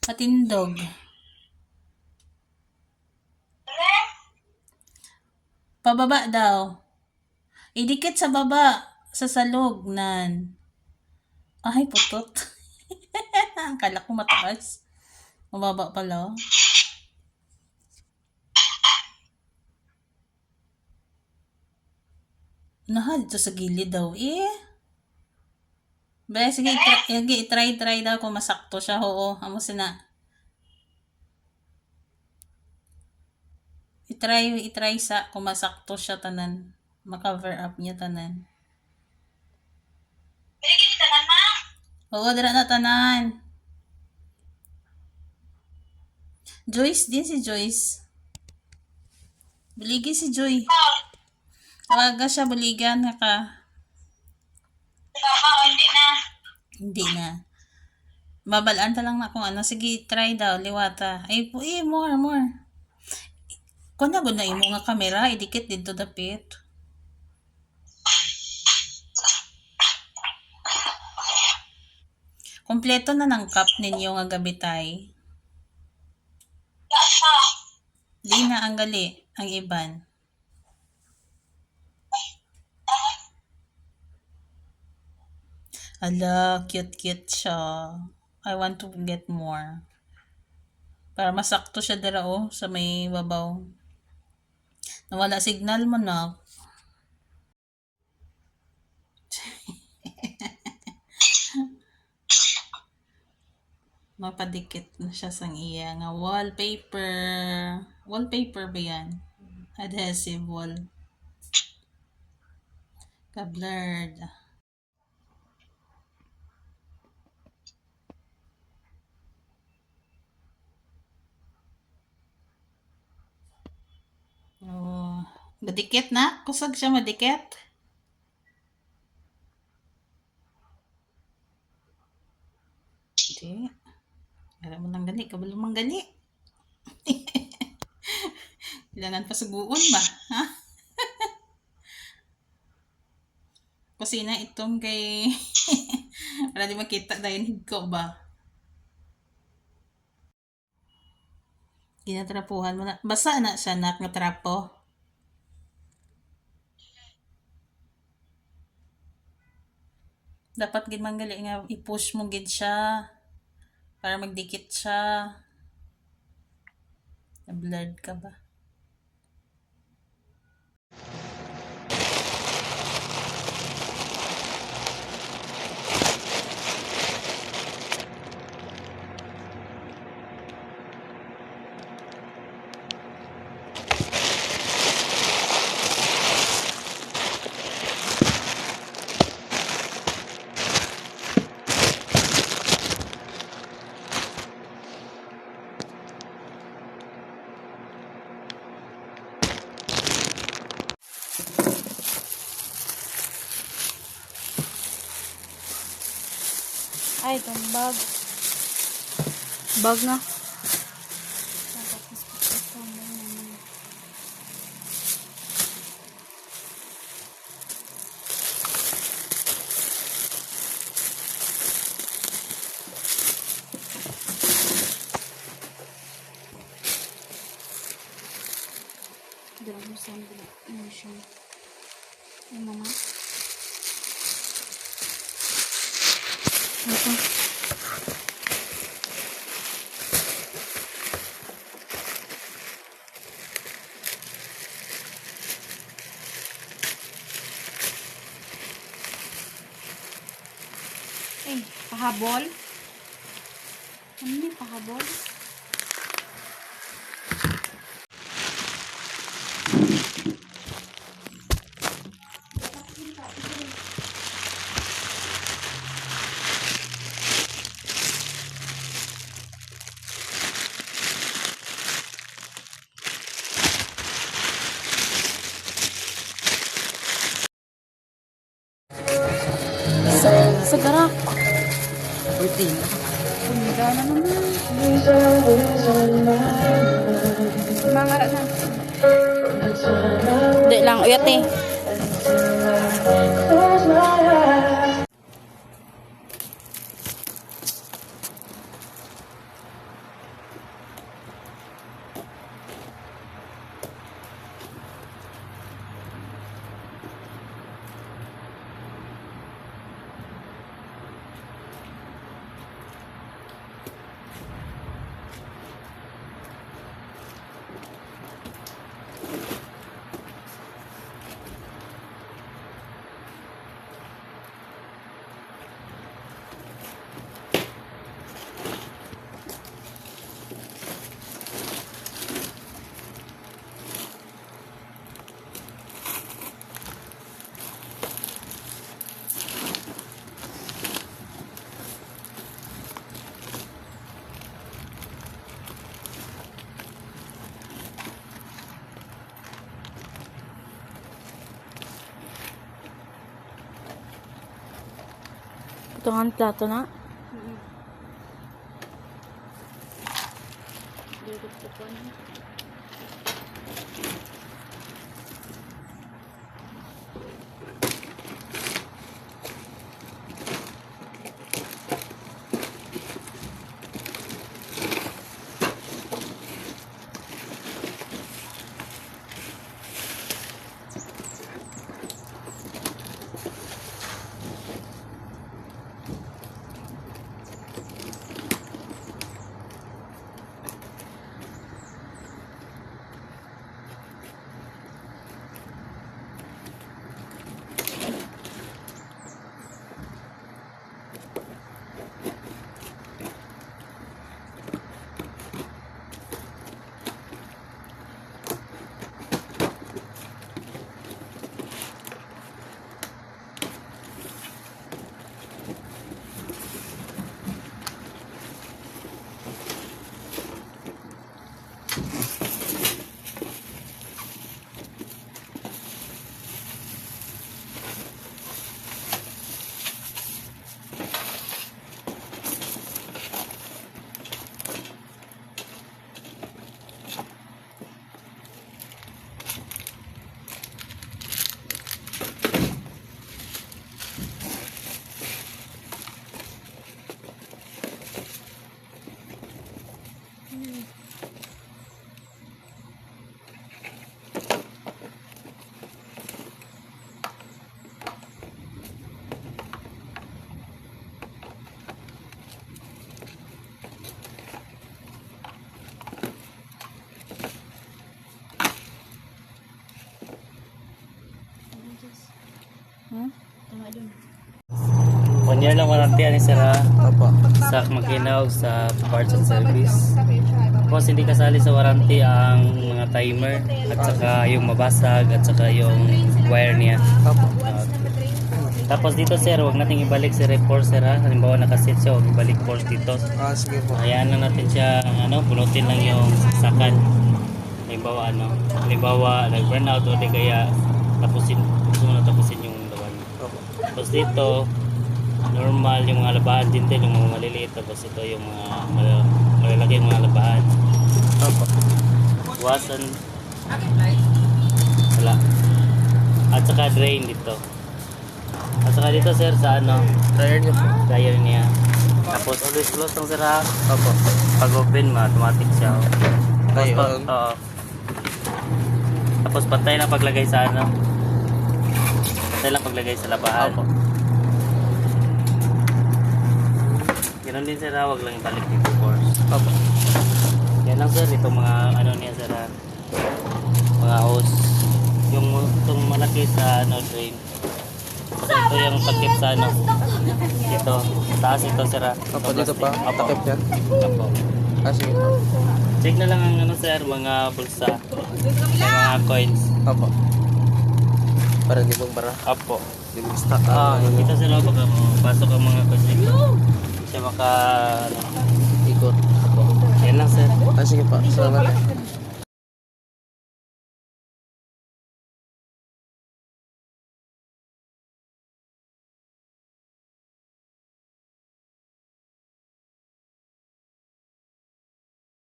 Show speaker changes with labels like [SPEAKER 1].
[SPEAKER 1] Patindog. Pababa daw. Idikit sa baba. Sa salog nan. Ay, putot. Akala ko mataas. Mababa pala. Oh. Nahal dito sa gilid daw. Sige, try daw kung masakto siya. Oo, amo sina. I-try sa kung masakto siya tanan. Maka-cover up niya tanan. Oo, dira na tanan. Joyce din si Joyce. Buligi si Joy. Tawaga siya, buligan na ka. Hindi na. Babalaan ta lang na kung ano. Sige, try daw, liwata. Ay, more. Kung na na imo nga kamera, idikit dito dapit. Kompleto na ng cup ninyo nga gabitay. Di na ang gali, ang iban. Ala, cute siya. I want to get more. Para masakto siya dira sa may babaw. Nawala signal mo na. Mapadikit na siya sang iya nga wallpaper. Wallpaper ba yan? Adhesive wall. Ka-blurred. Oh, madikit na? Kusag siya madikit? Hindi. Alam mo nang gali, kabalo mang gali. Kailangan pa suguon ba? Ha? Kusina itong kay... para di makita dahil higko ba? Ginatrapuhan mo na. Basa na siya nga trapo. Dapat gid manggali nga i-push mo gid siya para magdikit siya. Na-blurred ka ba? Ay, itong bag. Bag na. Dalawa sandal. Ano siya? Yung mama. Ito. Eh, pahabol? Ano ni pahabol? Sa garak. Routine. Kumida na naman. Mangara na. Di lang. Uyat eh. Tungan plato na.
[SPEAKER 2] One year lang warranty ni sir ha,
[SPEAKER 3] Opo.
[SPEAKER 2] sa makina o sa parts and service. Tapos hindi kasali sa warranty ang mga timer at saka yung mabasag at saka yung wire niya.
[SPEAKER 3] Opo.
[SPEAKER 2] Tapos dito sir, wag nating ibalik si report sir ha. Halimbawa nakasit siya, wag ibalik force dito.
[SPEAKER 3] Sige po.
[SPEAKER 2] Hayaan lang natin siya, bunutin lang yung saksakan. Halimbawa nag-burn out o di kaya gusto mo na tapusin yung lawan.
[SPEAKER 3] Opo.
[SPEAKER 2] Tapos dito, normal yung mga labahan din yung mga maliliit. Tapos ito yung mga malalaki yung mga labahan.
[SPEAKER 3] Opo.
[SPEAKER 2] Wasan. Wala. At saka drain dito. At saka dito sir sa
[SPEAKER 3] Tire niyo po.
[SPEAKER 2] tire niya. Tapos always close lang sir ha.
[SPEAKER 3] Opo.
[SPEAKER 2] Pag open automatic siya.
[SPEAKER 3] Ay,
[SPEAKER 2] Tapos,
[SPEAKER 3] on.
[SPEAKER 2] oo. Tapos pantay lang paglagay sa pantay lang paglagay sa labahan.
[SPEAKER 3] Opo.
[SPEAKER 2] Ganun din sir ha, wag lang ibalik dito force.
[SPEAKER 3] Opo.
[SPEAKER 2] Yan lang sir, itong mga niya sir ha. Mga hose. Itong malaki sa drain. Kasi ito yung pagkip sa dito. Taas ito sir ha.
[SPEAKER 3] Opo, dito pa.
[SPEAKER 2] Opo.
[SPEAKER 3] Takip yan.
[SPEAKER 2] Opo.
[SPEAKER 3] Sige po.
[SPEAKER 2] Check na lang ang sir, mga bulsa. Mga coins.
[SPEAKER 3] Opo. Para hindi pong bara.
[SPEAKER 2] Opo.
[SPEAKER 3] Hindi mo stock.
[SPEAKER 2] Kita sila baka pasok ang mga coins dito. Siya maka
[SPEAKER 3] Ikot.
[SPEAKER 2] Yan lang sir.
[SPEAKER 3] Sige po. Salamat.